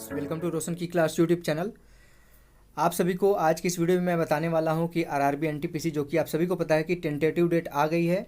Friends, welcome to रोशन की class YouTube channel. आप सभी को आज की इस वीडियो में मैं बताने वाला हूं कि आरआरबी एनटीपीसी, जो कि आप सभी को पता है कि टेंटेटिव डेट आ गई है।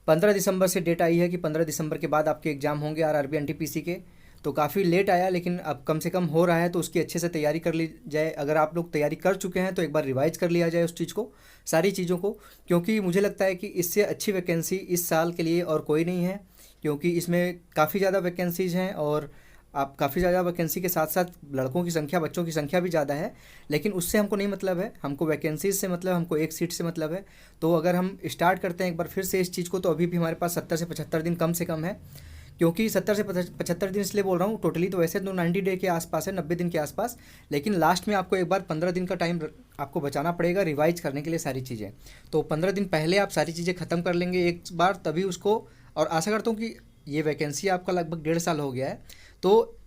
15 दिसंबर से डेट आई है कि 15 दिसंबर के बाद आपके एग्ज़ाम होंगे आरआरबी एनटीपीसी के। तो काफ़ी लेट आया, लेकिन अब कम से कम हो रहा है, तो उसकी अच्छे से तैयारी कर ली जाए। अगर आप लोग तैयारी कर चुके हैं तो एक बार रिवाइज कर लिया जाए उस चीज़ को, सारी चीज़ों को, क्योंकि मुझे लगता है कि इससे अच्छी वैकेंसी इस साल के लिए और कोई नहीं है। क्योंकि इसमें काफ़ी ज़्यादा वैकेंसीज़ हैं और आप काफ़ी ज़्यादा वैकेंसी के साथ साथ लड़कों की संख्या, बच्चों की संख्या भी ज़्यादा है। लेकिन उससे हमको नहीं मतलब है, हमको वैकेंसीज से मतलब, हमको एक सीट से मतलब है। तो अगर हम स्टार्ट करते हैं एक बार फिर से इस चीज़ को, तो अभी भी हमारे पास 70 से 75 दिन कम से कम है। क्योंकि 70 से 75 दिन इसलिए बोल रहा हूँ, टोटली तो वैसे तो 90 डे के आसपास है, 90 दिन के आसपास। लेकिन लास्ट में आपको एक बार 15 दिन का टाइम आपको बचाना पड़ेगा रिवाइज करने के लिए सारी चीज़ें। तो 15 दिन पहले आप सारी चीज़ें ख़त्म कर लेंगे एक बार, तभी उसको। और आशा करता हूँ कि ये वैकेंसी आपका लगभग 1.5 साल हो गया है, तो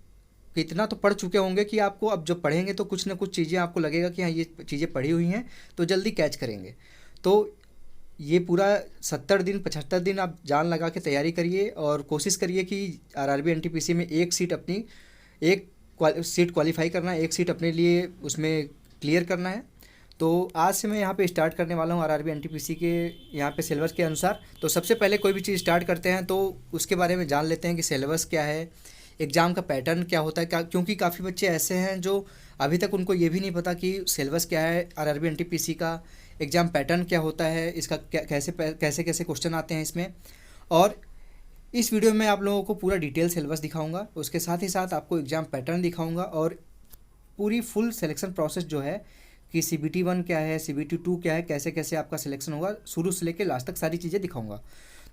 इतना तो पढ़ चुके होंगे कि आपको अब जब पढ़ेंगे तो कुछ ना कुछ चीज़ें आपको लगेगा कि हाँ, ये चीज़ें पढ़ी हुई हैं, तो जल्दी कैच करेंगे। तो ये पूरा 70 दिन 75 दिन आप जान लगा के तैयारी करिए और कोशिश करिए कि आरआरबी एनटीपीसी में एक सीट अपनी, एक सीट क्वालिफाई करना है, एक सीट अपने लिए उसमें क्लियर करना है। तो आज से मैं यहाँ पे स्टार्ट करने वाला हूँ आरआरबी एनटीपीसी के यहाँ पे सिलेबस के अनुसार। तो सबसे पहले कोई भी चीज़ स्टार्ट करते हैं तो उसके बारे में जान लेते हैं कि सिलेबस क्या है, एग्ज़ाम का पैटर्न क्या होता है। क्योंकि काफ़ी बच्चे ऐसे हैं जो अभी तक उनको ये भी नहीं पता कि सिलेबस क्या है आरआरबी एनटीपीसी का, एग्ज़ाम पैटर्न क्या होता है, इसका क्या कैसे कैसे कैसे क्वेश्चन आते हैं इसमें। और इस वीडियो में आप लोगों को पूरा डिटेल सिलेबस दिखाऊंगा, उसके साथ ही साथ आपको एग्ज़ाम पैटर्न दिखाऊंगा और पूरी फुल सिलेक्शन प्रोसेस जो है कि CBT 1 क्या है, CBT 2 क्या है, कैसे कैसे आपका सिलेक्शन होगा, शुरू से लेकर लास्ट तक सारी चीज़ें दिखाऊंगा।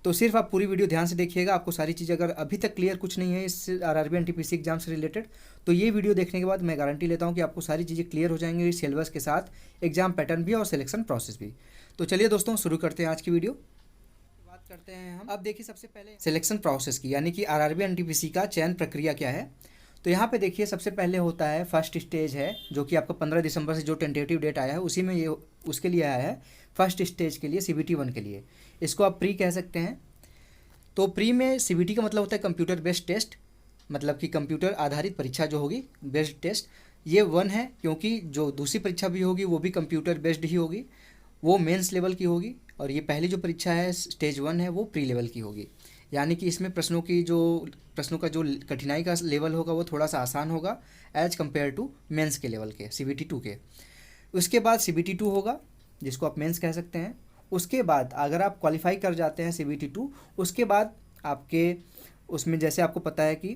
तो सिर्फ आप पूरी वीडियो ध्यान से देखिएगा। आपको सारी चीज़ अगर अभी तक क्लियर कुछ नहीं है इस आरआरबी एनटीपीसी एग्जाम से रिलेटेड, तो ये वीडियो देखने के बाद मैं गारंटी लेता हूँ कि आपको सारी चीज़ें क्लियर हो जाएंगी, सिलेबस के साथ एग्जाम पैटर्न भी और सिलेक्शन प्रोसेस भी। तो चलिए दोस्तों, शुरू करते हैं आज की वीडियो। बात करते हैं हम, अब देखिए सबसे पहले सिलेक्शन प्रोसेस की, यानी कि आरआरबी एनटीपीसी का चयन प्रक्रिया क्या है। तो यहाँ पे देखिए सबसे पहले होता है फर्स्ट स्टेज है, जो कि आपका 15 दिसंबर से जो टेंटेटिव डेट आया है उसी में ये उसके लिए आया है। फर्स्ट स्टेज के लिए CBT 1 के लिए, इसको आप प्री कह सकते हैं। तो प्री में CBT का मतलब होता है कंप्यूटर बेस्ड टेस्ट, मतलब कि कंप्यूटर आधारित परीक्षा जो होगी, बेस्ड टेस्ट। ये 1 है क्योंकि जो दूसरी परीक्षा भी होगी वो भी कंप्यूटर बेस्ड ही होगी, वो मेंस लेवल की होगी। और ये पहली जो परीक्षा है स्टेज 1 है, वो प्री लेवल की होगी। यानी कि इसमें प्रश्नों का जो कठिनाई का लेवल होगा वो थोड़ा सा आसान होगा एज कम्पेयर टू मेंस के लेवल के, CBT 2 के। उसके बाद CBT 2 होगा, जिसको आप मेंस कह सकते हैं। उसके बाद अगर आप क्वालिफाई कर जाते हैं CBT 2, उसके बाद आपके उसमें, जैसे आपको पता है कि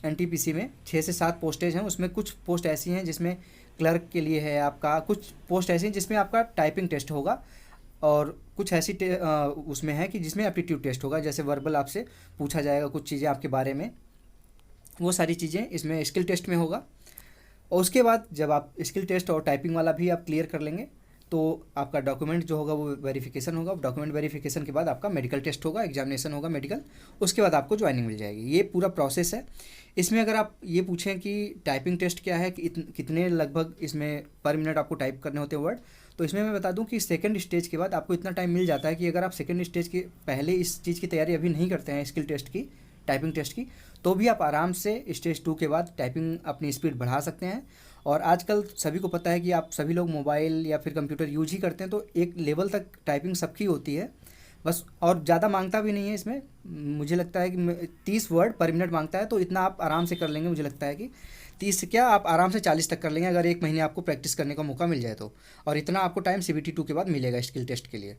एनटीपीसी में 6 से 7 पोस्टेज हैं, उसमें कुछ पोस्ट ऐसी हैं जिसमें क्लर्क के लिए है आपका, कुछ पोस्ट ऐसी हैं जिसमें आपका टाइपिंग टेस्ट होगा, और कुछ ऐसी उसमें है कि जिसमें एप्टीट्यूड टेस्ट होगा, जैसे वर्बल आपसे पूछा जाएगा कुछ चीज़ें आपके बारे में, वो सारी चीज़ें इसमें स्किल टेस्ट में होगा। और उसके बाद जब आप स्किल टेस्ट और टाइपिंग वाला भी आप क्लियर कर लेंगे, तो आपका डॉक्यूमेंट जो होगा वो वेरिफिकेशन होगा। डॉक्यूमेंट वेरिफिकेशन के बाद आपका मेडिकल टेस्ट होगा, एग्जामिनेशन होगा मेडिकल, उसके बाद आपको ज्वाइनिंग मिल जाएगी। ये पूरा प्रोसेस है। इसमें अगर आप ये पूछें कि टाइपिंग टेस्ट क्या है, कि कितने लगभग इसमें पर मिनट आपको टाइप करने होते हैं वर्ड, तो इसमें मैं बता दूं कि सेकंड स्टेज के बाद आपको इतना टाइम मिल जाता है कि अगर आप सेकंड स्टेज के पहले इस चीज़ की तैयारी अभी नहीं करते हैं, स्किल टेस्ट की, टाइपिंग टेस्ट की, तो भी आप आराम से स्टेज 2 के बाद टाइपिंग अपनी स्पीड बढ़ा सकते हैं। और आजकल सभी को पता है कि आप सभी लोग मोबाइल या फिर कंप्यूटर यूज ही करते हैं, तो एक लेवल तक टाइपिंग सबकी होती है बस, और ज़्यादा मांगता भी नहीं है इसमें। मुझे लगता है कि 30 वर्ड पर मिनट मांगता है, तो इतना आप आराम से कर लेंगे। मुझे लगता है कि 30 से क्या, आप आराम से 40 तक कर लेंगे अगर एक महीने आपको प्रैक्टिस करने का मौका मिल जाए तो। और इतना आपको टाइम CBT 2 के बाद मिलेगा स्किल टेस्ट के लिए।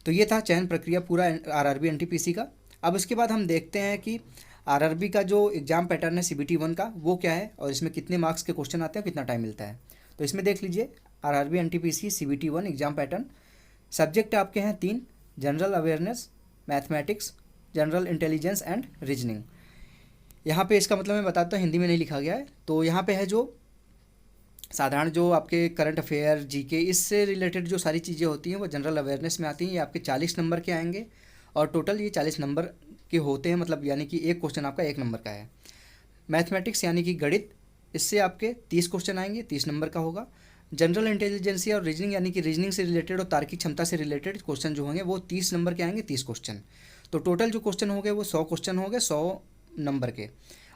तो ये था चयन प्रक्रिया पूरा आरआरबी एनटीपीसी का। अब इसके बाद हम देखते हैं कि आरआरबी का जो एग्ज़ाम पैटर्न है CBT 1 का, वो क्या है और इसमें कितने मार्क्स के क्वेश्चन आते हैं, कितना टाइम मिलता है। तो इसमें देख लीजिए RRB NTPC CBT 1 exam pattern. Subject आपके हैं 3: general awareness, mathematics, general intelligence and reasoning. यहाँ पे इसका मतलब मैं बताता हूँ, हिंदी में नहीं लिखा गया है। तो यहाँ पे है जो साधारण जो आपके करंट अफेयर, जीके, इससे रिलेटेड जो सारी चीज़ें होती हैं वो जनरल अवेयरनेस में आती हैं। ये आपके 40 नंबर के आएंगे और टोटल ये 40 नंबर के होते हैं, मतलब यानी कि एक क्वेश्चन आपका 1 नंबर का है। मैथमेटिक्स यानी कि गणित, इससे आपके 30 क्वेश्चन आएंगे, 30 नंबर का होगा। जनरल इंटेलिजेंसी और रीजनिंग यानी कि रीजनिंग से रिलेटेड और तार्किक क्षमता से रिलेटेड क्वेश्चन जो होंगे वो 30 नंबर के आएंगे, 30 क्वेश्चन। तो टोटल जो क्वेश्चन हो गए वो 100 क्वेश्चन हो गए, 100 नंबर के।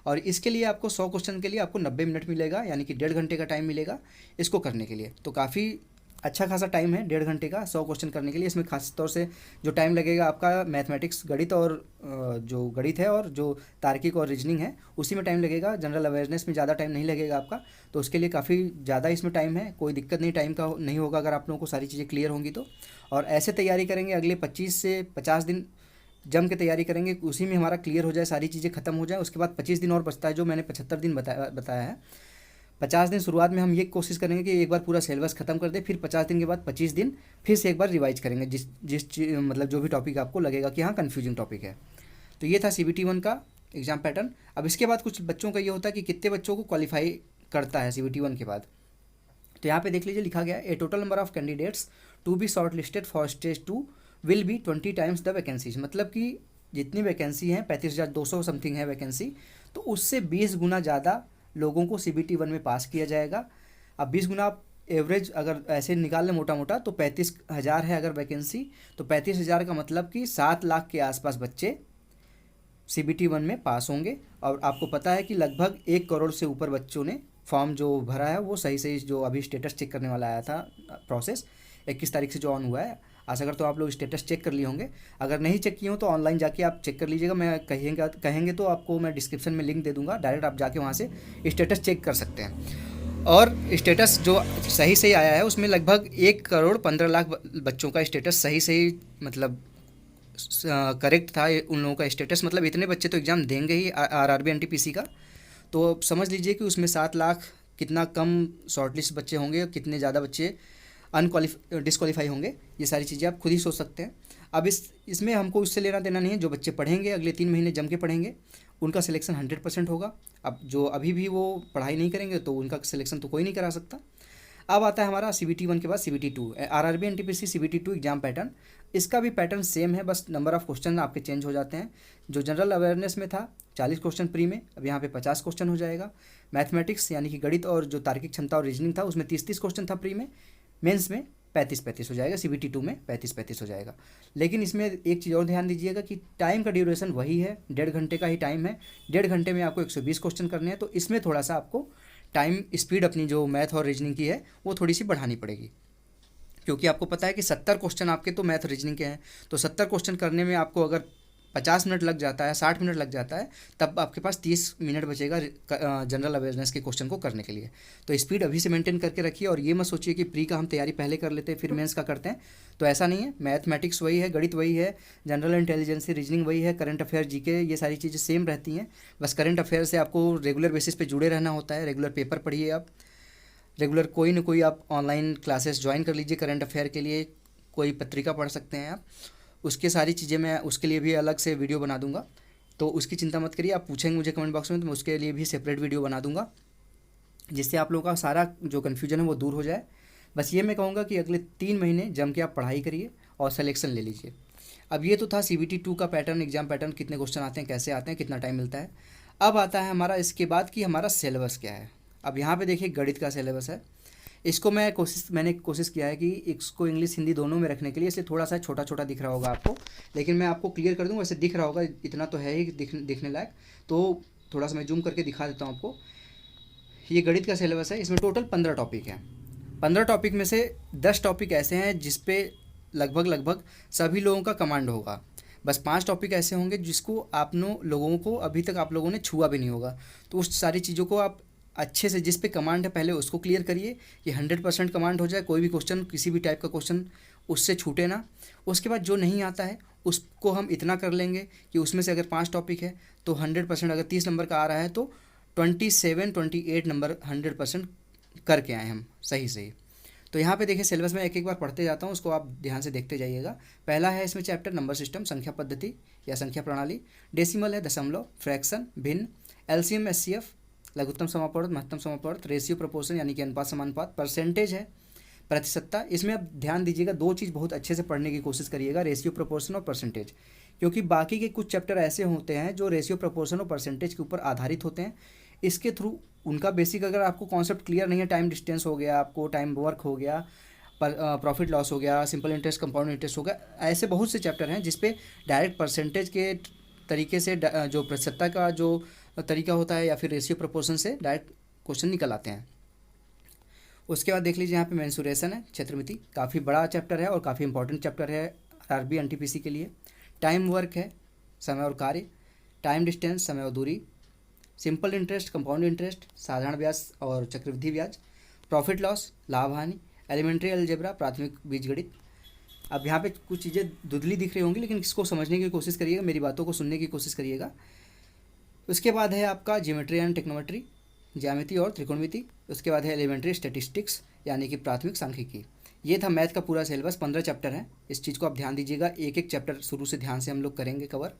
और इसके लिए आपको 100 क्वेश्चन के लिए आपको 90 मिनट मिलेगा, यानी कि 1.5 घंटे का टाइम मिलेगा इसको करने के लिए। तो काफ़ी अच्छा खासा टाइम है 1.5 घंटे का 100 क्वेश्चन करने के लिए। इसमें खास तौर से जो टाइम लगेगा आपका मैथमेटिक्स गणित और जो गणित है और जो तार्किक और रीजनिंग है उसी में टाइम लगेगा। जनरल अवेयरनेस में ज़्यादा टाइम नहीं लगेगा आपका, तो उसके लिए काफ़ी ज़्यादा इसमें टाइम है, कोई दिक्कत नहीं टाइम का नहीं होगा अगर आप लोगों को सारी चीज़ें क्लियर होंगी तो। और ऐसे तैयारी करेंगे अगले 25 से 50 दिन जम के तैयारी करेंगे, उसी में हमारा क्लियर हो जाए, सारी चीज़ें खत्म हो जाए। उसके बाद 25 दिन और बचता है, जो मैंने 75 दिन बताया है। 50 दिन शुरुआत में हम ये कोशिश करेंगे कि एक बार पूरा सिलेबस खत्म कर दे, फिर 50 दिन के बाद 25 दिन फिर से एक बार रिवाइज करेंगे मतलब जो भी टॉपिक आपको लगेगा कि हाँ कन्फ्यूजिंग टॉपिक है। तो ये था CBT 1 का एग्जाम पैटर्न। अब इसके बाद कुछ बच्चों का ये होता है कि कितने बच्चों को क्वालिफाई करता है CBT 1 के बाद। तो यहाँ पे देख लीजिए लिखा गया a total number of candidates to be short listed for stage 2 will be 20 times the vacancies. मतलब कि जितनी वैकेंसी हैं 35,200 समथिंग है वैकेंसी, तो उससे 20 गुना ज़्यादा लोगों को CBT 1 में पास किया जाएगा। अब 20 गुना आप एवरेज अगर ऐसे निकाल लें मोटा मोटा, तो 35,000 है अगर वैकेंसी, तो 35,000 का मतलब कि 7 लाख के आसपास बच्चे CBT 1 में पास होंगे। और आपको पता है कि लगभग 1 करोड़ से ऊपर बच्चों ने फॉर्म जो भरा है वो सही सही, जो अभी स्टेटस चेक करने वाला आया था प्रोसेस 21 तारीख से जो ऑन हुआ है, आशा करता हूँ आप लोग स्टेटस चेक कर लिए होंगे। अगर नहीं चेक किए हो तो ऑनलाइन जाके आप चेक कर लीजिएगा, मैं कहेंगे तो आपको मैं डिस्क्रिप्शन में लिंक दे दूंगा, डायरेक्ट आप जाके वहाँ से स्टेटस चेक कर सकते हैं। और स्टेटस जो सही सही आया है उसमें लगभग 1,15,00,000 बच्चों का स्टेटस सही सही मतलब करेक्ट था उन लोगों का स्टेटस। मतलब इतने बच्चे तो एग्ज़ाम देंगे ही RRB NTPC का, तो समझ लीजिए कि उसमें 7 लाख कितना कम शॉर्टलिस्ट बच्चे होंगे और कितने ज़्यादा बच्चे डिस्क्वालीफाई होंगे, ये सारी चीज़ें आप खुद ही सोच सकते हैं। अब इसमें हमको उससे लेना देना नहीं है, जो बच्चे पढ़ेंगे अगले 3 महीने जम के पढ़ेंगे उनका सिलेक्शन 100% होगा। अब जो अभी भी वो पढ़ाई नहीं करेंगे तो उनका सिलेक्शन तो कोई नहीं करा सकता। अब आता है हमारा CBT 1 के बाद CBT 2 RRB NTPC CBT 2 exam pattern. इसका भी पैटर्न सेम है, बस नंबर ऑफ क्वेश्चन आपके चेंज हो जाते हैं। जो जनरल अवेयरनेस में था 40 क्वेश्चन प्री में, अब यहाँ पे 50 क्वेश्चन हो जाएगा। मैथमेटिक्स यानी कि गणित और जो तार्किक क्षमता और रीजनिंग था उसमें 30-30 क्वेश्चन था प्री में, मेंस में 35-35 हो जाएगा, CBT 2 में 35-35 हो जाएगा। लेकिन इसमें एक चीज़ और ध्यान दीजिएगा कि टाइम का ड्यूरेशन वही है, 1.5 घंटे का ही टाइम है। 1.5 घंटे में आपको 120 क्वेश्चन करने हैं, तो इसमें थोड़ा सा आपको टाइम स्पीड अपनी जो मैथ और रीजनिंग की है वो थोड़ी सी बढ़ानी पड़ेगी, क्योंकि आपको पता है कि 70 क्वेश्चन आपके तो मैथ रीजनिंग के हैं, तो 70 क्वेश्चन करने में आपको अगर 50 मिनट लग जाता है, 60 मिनट लग जाता है, तब आपके पास 30 मिनट बचेगा जनरल अवेयरनेस के क्वेश्चन को करने के लिए। तो स्पीड अभी से मेंटेन करके रखिए, और ये मत सोचिए कि प्री का हम तैयारी पहले कर लेते हैं फिर मेंस का करते हैं, तो ऐसा नहीं है। मैथमेटिक्स वही है, गणित वही है, जनरल इंटेलिजेंस रीजनिंग वही है, करंट अफेयर GK ये सारी चीज़ें सेम रहती हैं। बस करंट अफेयर से आपको रेगुलर बेसिस पे जुड़े रहना होता है, रेगुलर पेपर पढ़िए आप, रेगुलर कोई ना कोई आप ऑनलाइन क्लासेस ज्वाइन कर लीजिए करंट अफेयर के लिए, कोई पत्रिका पढ़ सकते हैं आप, उसके सारी चीज़ें मैं उसके लिए भी अलग से वीडियो बना दूंगा, तो उसकी चिंता मत करिए। आप पूछेंगे मुझे कमेंट बॉक्स में तो मैं उसके लिए भी सेपरेट वीडियो बना दूंगा, जिससे आप लोगों का सारा जो कन्फ्यूजन है वो दूर हो जाए। बस ये मैं कहूँगा कि अगले 3 महीने जम के आप पढ़ाई करिए और सिलेक्शन ले लीजिए। अब ये तो था CBT 2 का पैटर्न, एग्जाम पैटर्न, कितने क्वेश्चन आते हैं, कैसे आते हैं, कितना टाइम मिलता है। अब आता है हमारा इसके बाद कि हमारा सिलेबस क्या है। अब यहाँ पे देखिए गणित का सिलेबस है, इसको मैंने कोशिश किया है कि इसको इंग्लिश हिंदी दोनों में रखने के लिए, इसलिए थोड़ा सा छोटा छोटा दिख रहा होगा आपको, लेकिन मैं आपको क्लियर कर दूँ, वैसे दिख रहा होगा, इतना तो है ही दिखने लायक। तो थोड़ा सा मैं जूम करके दिखा देता हूँ आपको। ये गणित का सिलेबस है, इसमें टोटल 15 टॉपिक हैं। 15 टॉपिक में से 10 टॉपिक ऐसे हैं जिसपे लगभग सभी लोगों का कमांड होगा। बस 5 टॉपिक ऐसे होंगे जिसको लोगों को अभी तक आप लोगों ने छुआ भी नहीं होगा। तो उस सारी चीज़ों को आप अच्छे से, जिस पे कमांड है पहले उसको क्लियर करिए कि 100% कमांड हो जाए, कोई भी क्वेश्चन किसी भी टाइप का क्वेश्चन उससे छूटे ना। उसके बाद जो नहीं आता है उसको हम इतना कर लेंगे कि उसमें से अगर 5 टॉपिक है तो 100%, अगर 30 नंबर का आ रहा है तो 27-28 नंबर 100% करके आए हम सही। तो यहाँ पे देखिए सिलेबस में एक एक बार पढ़ते जाता हूँ, उसको आप ध्यान से देखते जाइएगा। पहला है इसमें चैप्टर नंबर सिस्टम, संख्या पद्धति या संख्या प्रणाली। डेसिमल है दशमलव, फ्रैक्शन, भिन्न, LCM SCF, लघुत्तम समापवर्त, महत्तम समापवर्त, रेशियो प्रोपोर्शन यानी कि अनुपात समानुपात, परसेंटेज है प्रतिशतता। इसमें आप ध्यान दीजिएगा, 2 चीज़ बहुत अच्छे से पढ़ने की कोशिश करिएगा, रेशियो प्रोपोर्शन और परसेंटेज, क्योंकि बाकी के कुछ चैप्टर ऐसे होते हैं जो रेशियो प्रोपोर्शन और परसेंटेज के ऊपर आधारित होते हैं। इसके थ्रू उनका बेसिक अगर आपको कॉन्सेप्ट क्लियर नहीं है, टाइम डिस्टेंस हो गया, आपको टाइम वर्क हो गया, प्रॉफिट लॉस हो गया, सिंपल इंटरेस्ट, कंपाउंड इंटरेस्ट हो गया, ऐसे बहुत से चैप्टर हैं जिसपे डायरेक्ट परसेंटेज के तरीके से जो प्रतिशतता का जो तरीका होता है या फिर रेशियो प्रोपोर्शन से डायरेक्ट क्वेश्चन निकल आते हैं। उसके बाद देख लीजिए यहाँ पे मेंसुरेशन है, क्षेत्रमिति, काफ़ी बड़ा चैप्टर है और काफ़ी इंपॉर्टेंट चैप्टर है आरआरबी एनटीपीसी के लिए। टाइम वर्क है, समय और कार्य, टाइम डिस्टेंस, समय और दूरी, सिंपल इंटरेस्ट, कंपाउंड इंटरेस्ट, साधारण ब्याज और चक्रवृद्धि ब्याज, प्रॉफिट लॉस, लाभ हानि, एलिमेंट्री अलजेब्रा, प्राथमिक बीजगणित। अब यहाँ पे कुछ चीज़ें धुंधली दिख रही होंगी, लेकिन इसको समझने की कोशिश करिएगा, मेरी बातों को सुनने की कोशिश करिएगा। उसके बाद है आपका ज्योमेट्री एंड टेक्नोमेट्री, ज्यामिति और त्रिकोणमिति। उसके बाद है एलिमेंट्री स्टैटिस्टिक्स यानी कि प्राथमिक सांख्यिकी। ये था मैथ का पूरा सिलेबस, 15 चैप्टर है। इस चीज़ को आप ध्यान दीजिएगा, एक एक चैप्टर शुरू से ध्यान से हम लोग करेंगे कवर।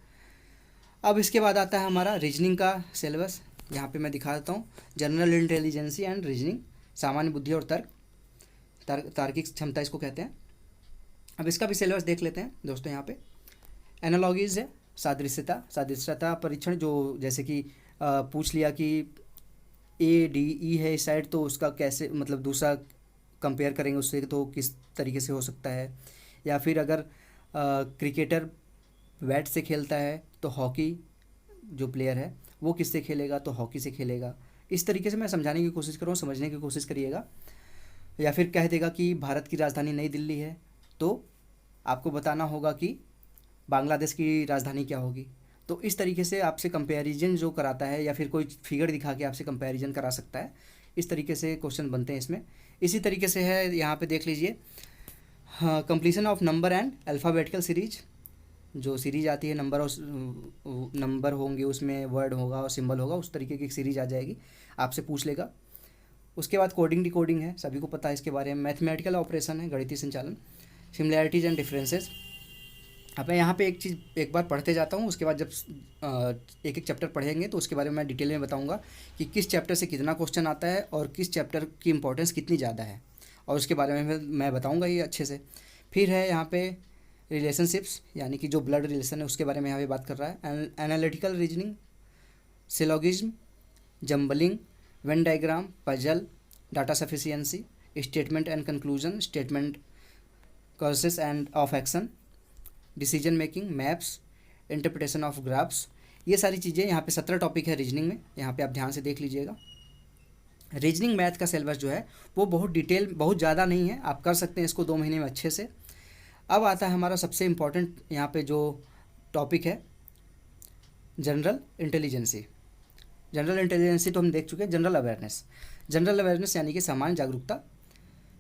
अब इसके बाद आता है हमारा रीजनिंग का सिलेबस। यहाँ पे मैं दिखा देता हूँ, जनरल इंटेलिजेंसी एंड रीजनिंग, सामान्य बुद्धि और तार्किक क्षमता इसको कहते हैं। अब इसका भी सिलेबस देख लेते हैं दोस्तों। यहाँ पे एनालॉगीज है, सादृश्यता परीक्षण, जो जैसे कि पूछ लिया कि ADE है इस साइड, तो उसका कैसे मतलब दूसरा कंपेयर करेंगे उससे तो किस तरीके से हो सकता है। या फिर अगर क्रिकेटर बैट से खेलता है तो हॉकी जो प्लेयर है वो किससे खेलेगा, तो हॉकी से खेलेगा। इस तरीके से मैं समझाने की कोशिश कर रहा हूँ, समझने की कोशिश करिएगा। या फिर कह देगा कि भारत की राजधानी नई दिल्ली है, तो आपको बताना होगा कि बांग्लादेश की राजधानी क्या होगी। तो इस तरीके से आपसे कंपैरिजन जो कराता है, या फिर कोई फिगर दिखा के आपसे कंपैरिजन करा सकता है। इस तरीके से क्वेश्चन बनते हैं इसमें। इसी तरीके से है, यहाँ पे देख लीजिए, हाँ, completion of number and alphabetical series, जो सीरीज आती है नंबर और नंबर होंगे, उसमें वर्ड होगा और सिंबल होगा, उस तरीके की सीरीज आ जाएगी, आपसे पूछ लेगा। उसके बाद कोडिंग डिकोडिंग है, सभी को पता है इसके बारे में। मैथमेटिकल ऑपरेशन है, गणितीय संचालन, सिमिलैरिटीज़ एंड डिफरेंसेस। अब मैं यहाँ पे एक चीज़ एक बार पढ़ते जाता हूँ, उसके बाद जब एक एक चैप्टर पढ़ेंगे तो उसके बारे में मैं डिटेल में बताऊँगा कि किस चैप्टर से कितना क्वेश्चन आता है और किस चैप्टर की इंपॉर्टेंस कितनी ज़्यादा है, और उसके बारे में मैं बताऊँगा ये अच्छे से। फिर है यहाँ पे रिलेशनशिप्स, यानी कि जो ब्लड रिलेशन है उसके बारे में यहाँ पे बात कर रहा है। Analytical reasoning, syllogism, jumbling, Venn diagram, puzzle, data sufficiency, statement and conclusion, statement causes end of action, decision making, maps, interpretation of graphs. ये सारी चीज़ें यहाँ पे 17 टॉपिक है रीजनिंग में, यहाँ पे आप ध्यान से देख लीजिएगा। रीजनिंग मैथ का सिलेबस जो है वो बहुत डिटेल, बहुत ज़्यादा नहीं है, आप कर सकते हैं इसको 2 महीने में अच्छे से। अब आता है हमारा सबसे इम्पॉर्टेंट यहाँ पे जो टॉपिक है, जनरल इंटेलिजेंसी। जनरल इंटेलिजेंसी तो हम देख चुके हैं। जनरल अवेयरनेस यानी कि सामान्य जागरूकता,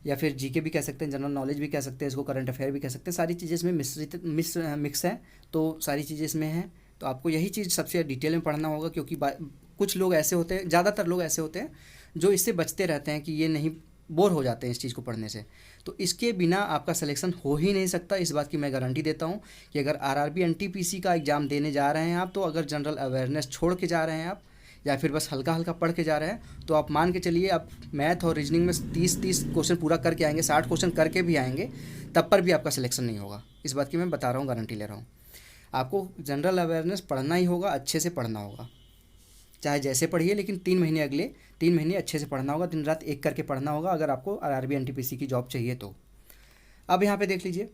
या फिर जीके भी कह सकते हैं, जनरल नॉलेज भी कह सकते हैं इसको, करंट अफेयर भी कह सकते हैं। सारी चीज़ें इसमें मिक्स हैं, तो सारी चीज़ें इसमें हैं। तो आपको यही चीज़ सबसे डिटेल में पढ़ना होगा, क्योंकि कुछ लोग ऐसे होते हैं, ज़्यादातर लोग ऐसे होते हैं जो इससे बचते रहते हैं कि ये नहीं, बोर हो जाते हैं इस चीज़ को पढ़ने से। तो इसके बिना आपका सिलेक्शन हो ही नहीं सकता, इस बात की मैं गारंटी देता हूँ कि अगर आरआरबी एनटीपीसी का एग्ज़ाम देने जा रहे हैं आप, तो अगर जनरल अवेयरनेस छोड़ के जा रहे हैं आप, या फिर बस हल्का हल्का पढ़ के जा रहे हैं, तो आप मान के चलिए आप मैथ और रीजनिंग में 30 क्वेश्चन पूरा करके आएंगे, 60 क्वेश्चन करके भी आएंगे, तब पर भी आपका सिलेक्शन नहीं होगा। इस बात की मैं बता रहा हूँ, गारंटी ले रहा हूँ। आपको जनरल अवेयरनेस पढ़ना ही होगा, अच्छे से पढ़ना होगा, चाहे जैसे पढ़िए, लेकिन 3 महीने अच्छे से पढ़ना होगा, दिन रात एक करके पढ़ना होगा, अगर आपको आरआरबी एनटीपीसी की जॉब चाहिए तो। अब यहाँ पे देख लीजिए,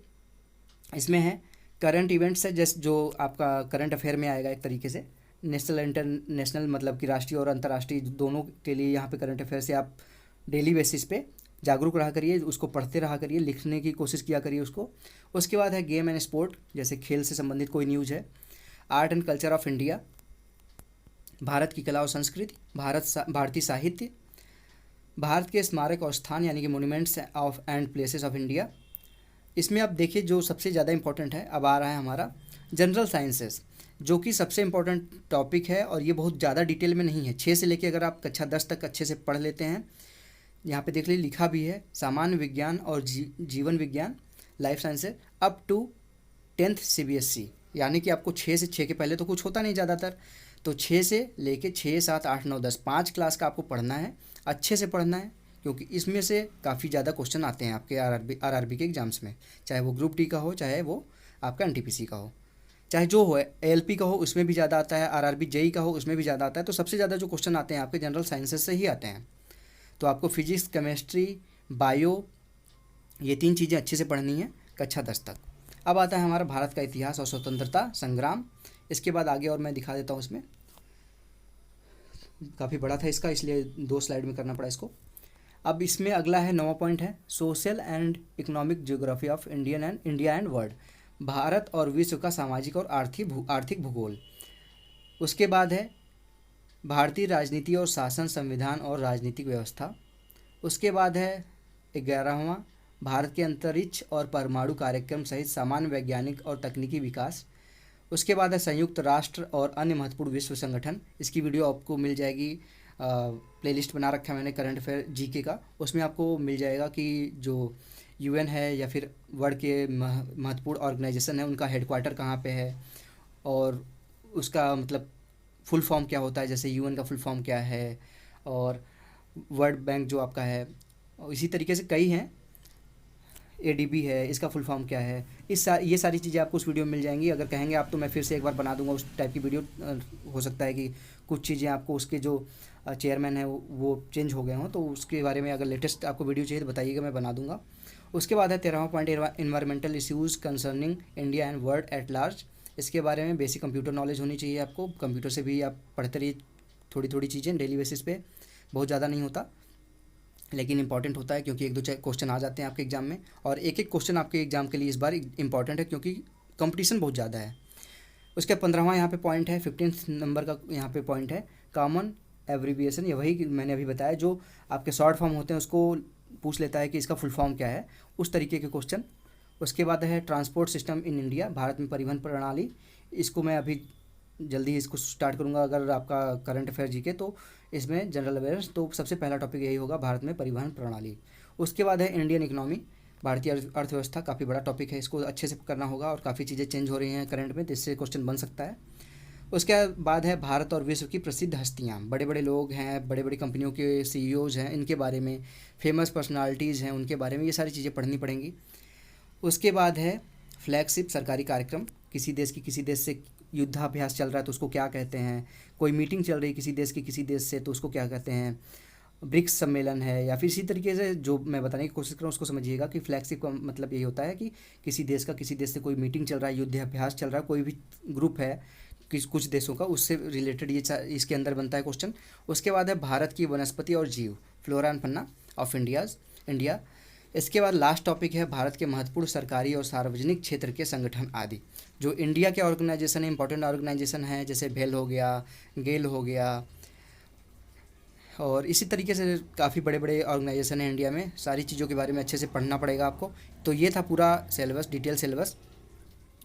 इसमें है करंट इवेंट्स है, जैसे जो आपका करंट अफेयर में आएगा एक तरीके से। नेशनल इंटरनेशनल मतलब कि राष्ट्रीय और अंतर्राष्ट्रीय दोनों के लिए यहाँ पे करंट अफेयर से आप डेली बेसिस पे जागरूक रहा करिए, उसको पढ़ते रहा करिए, लिखने की कोशिश किया करिए उसको। उसके बाद है गेम एंड स्पोर्ट, जैसे खेल से संबंधित कोई न्यूज़ है। Art and culture of India, Bharat की कला और संस्कृति, भारतीय साहित्य, भारत के स्मारक और स्थान यानी कि monuments of and places of India. इसमें आप देखिए जो सबसे ज़्यादा इंपॉर्टेंट है, अब आ रहा है हमारा जनरल साइंसेस, जो कि सबसे इम्पॉर्टेंट टॉपिक है, और ये बहुत ज़्यादा डिटेल में नहीं है। 6 से लेकर अगर आप कक्षा 10 तक अच्छे से पढ़ लेते हैं, यहाँ पे देख लीजिए लिखा भी है, सामान्य विज्ञान और जीवन विज्ञान, life sciences, up to 10th CBSE, यानी कि आपको 6 के पहले तो कुछ होता नहीं ज़्यादातर, तो 6 से लेके 6, 7, 8, 9, 10 5 क्लास का आपको पढ़ना है, अच्छे से पढ़ना है, क्योंकि इसमें से काफ़ी ज़्यादा क्वेश्चन आते हैं आपके आरआरबी के एग्ज़ाम्स में, चाहे वो ग्रुप डी का हो, चाहे वो आपका एनटीपीसी का हो, चाहे जो हो, एएलपी का हो उसमें भी ज़्यादा आता है, आरआरबी जेई का हो उसमें भी ज़्यादा आता है। तो सबसे ज़्यादा जो क्वेश्चन आते हैं आपके जनरल साइंसेस से ही आते हैं। तो आपको फिजिक्स, केमिस्ट्री, बायो, ये 3 चीज़ें अच्छे से पढ़नी है कक्षा 10 तक। अब आता है हमारा भारत का इतिहास और स्वतंत्रता संग्राम। इसके बाद आगे और मैं दिखा देता हूँ इसमें। काफ़ी बड़ा था इसका, इसलिए 2 स्लाइड में करना पड़ा इसको। अब इसमें अगला है 9वां पॉइंट है social and economic geography of India and world, Bharat और विश्व का सामाजिक और आर्थिक भूगोल। उसके बाद है भारतीय राजनीति और शासन, संविधान और राजनीतिक व्यवस्था। उसके बाद है 11वां भारत के अंतरिक्ष और परमाणु कार्यक्रम सहित सामान्य वैज्ञानिक और तकनीकी विकास। उसके बाद है संयुक्त राष्ट्र और अन्य महत्वपूर्ण विश्व संगठन। इसकी वीडियो आपको मिल जाएगी, प्लेलिस्ट बना रखा है मैंने करंट अफेयर जीके का, उसमें आपको मिल जाएगा कि जो यूएन है या फिर वर्ल्ड के महत्वपूर्ण ऑर्गेनाइजेशन है उनका हेडक्वार्टर कहाँ पे है और उसका मतलब फुल फॉर्म क्या होता है, जैसे यूएन का फुल फॉर्म क्या है और वर्ल्ड बैंक जो आपका है, और इसी तरीके से कई हैं, एडीबी है, इसका फुल फॉर्म क्या है, ये सारी चीज़ें आपको उस वीडियो में मिल जाएंगी। अगर कहेंगे आप तो मैं फिर से एक बार बना दूंगा उस टाइप की वीडियो। हो सकता है कि कुछ चीज़ें आपको उसके जो चेयरमैन है वो चेंज हो गए हों, तो उसके बारे में अगर लेटेस्ट आपको वीडियो चाहिए तो बताइएगा, मैं बना दूंगा। उसके बाद है 13वां point environmental issues concerning India and world at large. इसके बारे में बेसिक कंप्यूटर नॉलेज होनी चाहिए आपको, कंप्यूटर से भी आप पढ़ते रहिए थोड़ी थोड़ी चीज़ें डेली बेसिस पे, बहुत ज़्यादा नहीं होता लेकिन इंपॉर्टेंट होता है क्योंकि 1-2 क्वेश्चन आ जाते हैं आपके एग्ज़ाम में, और एक एक क्वेश्चन आपके एग्ज़ाम के लिए इस बार इंपॉर्टेंट है क्योंकि कंपटीशन बहुत ज़्यादा है। उसके 15वां यहाँ पे पॉइंट है, 15th नंबर का यहाँ पे पॉइंट है कॉमन एब्रीविएशन। ये वही मैंने अभी बताया, जो आपके शॉर्ट फॉर्म होते हैं उसको पूछ लेता है कि इसका फुल फॉर्म क्या है, उस तरीके के क्वेश्चन। उसके बाद है transport system in India, Bharat में परिवहन प्रणाली। इसको मैं अभी जल्दी इसको स्टार्ट करूंगा। अगर आपका करंट अफेयर जीके तो इसमें जनरल अवेयर्स, तो सबसे पहला टॉपिक यही होगा, भारत में परिवहन प्रणाली। उसके बाद है इंडियन इकोनॉमी, भारतीय अर्थव्यवस्था, काफ़ी बड़ा टॉपिक है, इसको अच्छे से करना होगा और काफ़ी चीज़ें चेंज हो रही हैं करंट में, जिससे क्वेश्चन बन सकता है। उसके बाद है भारत और विश्व की प्रसिद्ध हस्तियाँ, बड़े बड़े लोग हैं, बड़े बड़ी कंपनियों के सीईओज़ हैं, इनके बारे में, फेमस पर्सनालिटीज़ हैं उनके बारे में, ये सारी चीज़ें पढ़नी पड़ेंगी। उसके बाद है फ्लैगशिप सरकारी कार्यक्रम, किसी देश से युद्धाभ्यास चल रहा है तो उसको क्या कहते हैं, कोई मीटिंग चल रही है किसी देश से तो उसको क्या कहते हैं, ब्रिक्स सम्मेलन है, या फिर इसी तरीके से जो मैं बताने की कोशिश कर रहा हूँ उसको समझिएगा कि फ्लैगशिप का मतलब यही होता है कि किसी देश से कोई मीटिंग चल रहा है, युद्धाभ्यास चल रहा है, कोई भी ग्रुप है कुछ देशों का, उससे रिलेटेड ये इसके अंदर बनता है क्वेश्चन। उसके बाद है भारत की वनस्पति और जीव, फ्लोरा एंड फन्ना ऑफ इंडिया। इसके बाद लास्ट टॉपिक है भारत के महत्वपूर्ण सरकारी और सार्वजनिक क्षेत्र के संगठन आदि, जो इंडिया के ऑर्गेनाइजेशन है, इंपॉर्टेंट ऑर्गेनाइजेशन है, जैसे भेल हो गया, गेल हो गया, और इसी तरीके से काफ़ी बड़े बड़े ऑर्गेनाइजेशन है इंडिया में। सारी चीज़ों के बारे में अच्छे से पढ़ना पड़ेगा आपको। तो ये था पूरा सिलेबस, डिटेल सिलेबस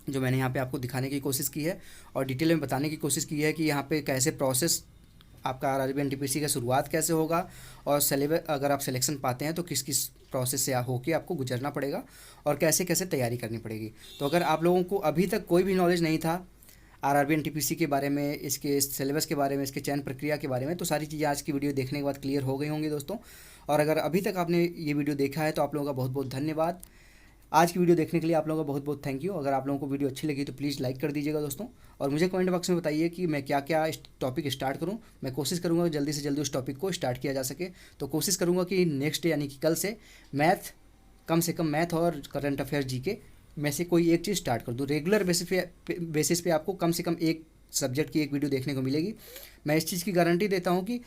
जो मैंने यहाँ पे आपको दिखाने की कोशिश की है और डिटेल में बताने की कोशिश की है कि यहाँ पे कैसे प्रोसेस आपका आरआरबी एनटीपीसी का शुरुआत कैसे होगा, और सिलेबस अगर आप सिलेक्शन पाते हैं तो किस किस प्रोसेस से होके आपको गुजरना पड़ेगा और कैसे कैसे तैयारी करनी पड़ेगी। तो अगर आप लोगों को अभी तक कोई भी नॉलेज नहीं था आरआरबी एनटीपीसी के बारे में, इसके सिलेबस के बारे में, इसके चयन प्रक्रिया के बारे में, तो सारी चीज़ें आज की वीडियो देखने के बाद क्लियर हो गई होंगी दोस्तों। और अगर अभी तक आपने ये वीडियो देखा है तो आप लोगों का बहुत बहुत धन्यवाद। आज की वीडियो देखने के लिए आप लोगों का बहुत बहुत थैंक यू। अगर आप लोगों को वीडियो अच्छी लगी तो प्लीज़ लाइक कर दीजिएगा दोस्तों, और मुझे कमेंट बॉक्स में बताइए कि मैं क्या क्या इस टॉपिक स्टार्ट करूं। मैं कोशिश करूंगा जल्दी से जल्दी उस टॉपिक को स्टार्ट किया जा सके। तो कोशिश करूंगा कि नेक्स्ट डे यानी कि कल से कम से कम मैथ और करंट अफेयर जीके में से कोई एक चीज़ स्टार्ट कर दूँ। रेगुलर बेसिस पे आपको कम से कम एक सब्जेक्ट की एक वीडियो देखने को मिलेगी। मैं इस चीज़ की गारंटी देता हूँ कि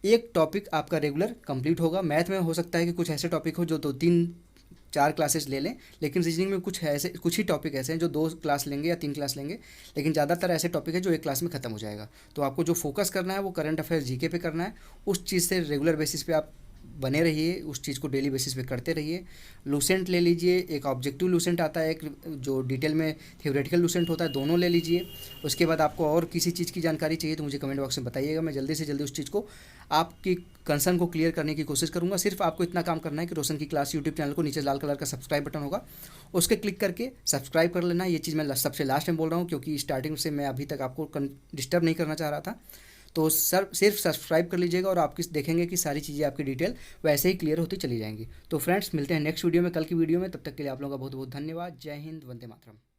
एक टॉपिक आपका रेगुलर कंप्लीट होगा। मैथ में हो सकता है कि कुछ ऐसे टॉपिक हो जो 2-3-4 क्लासेस ले लें, लेकिन रीजनिंग में कुछ ही टॉपिक ऐसे हैं जो 2 क्लास लेंगे या 3 क्लास लेंगे, लेकिन ज़्यादातर ऐसे टॉपिक है जो एक क्लास में ख़त्म हो जाएगा। तो आपको जो फोकस करना है वो करंट अफेयर जीके पे करना है। उस चीज़ से रेगुलर बेसिस पे आप बने रहिए, उस चीज़ को डेली बेसिस पे करते रहिए। लूसेंट ले लीजिए, एक ऑब्जेक्टिव लूसेंट आता है, एक जो डिटेल में थियोरेटिकल लूसेंट होता है, दोनों ले लीजिए। उसके बाद आपको और किसी चीज़ की जानकारी चाहिए तो मुझे कमेंट बॉक्स में बताइएगा, मैं जल्दी से जल्दी उस चीज़ को आपकी कंसर्न को क्लियर करने की कोशिश करूंगा। सिर्फ आपको इतना काम करना है कि रोशन की क्लास यूट्यूब चैनल को नीचे लाल कलर का सब्सक्राइब बटन होगा, उसके क्लिक करके सब्सक्राइब कर लेना। ये चीज़ मैं सबसे लास्ट में बोल रहा हूँ क्योंकि स्टार्टिंग से मैं अभी तक आपको डिस्टर्ब नहीं करना चाह रहा था। तो सिर्फ सब्सक्राइब कर लीजिएगा और आप देखेंगे कि सारी चीज़ें आपकी डिटेल वैसे ही क्लियर होती चली जाएंगी। तो फ्रेंड्स मिलते हैं नेक्स्ट वीडियो में, कल की वीडियो में। तब तक के लिए आप लोगों का बहुत बहुत धन्यवाद। जय हिंद, वंदे मातरम।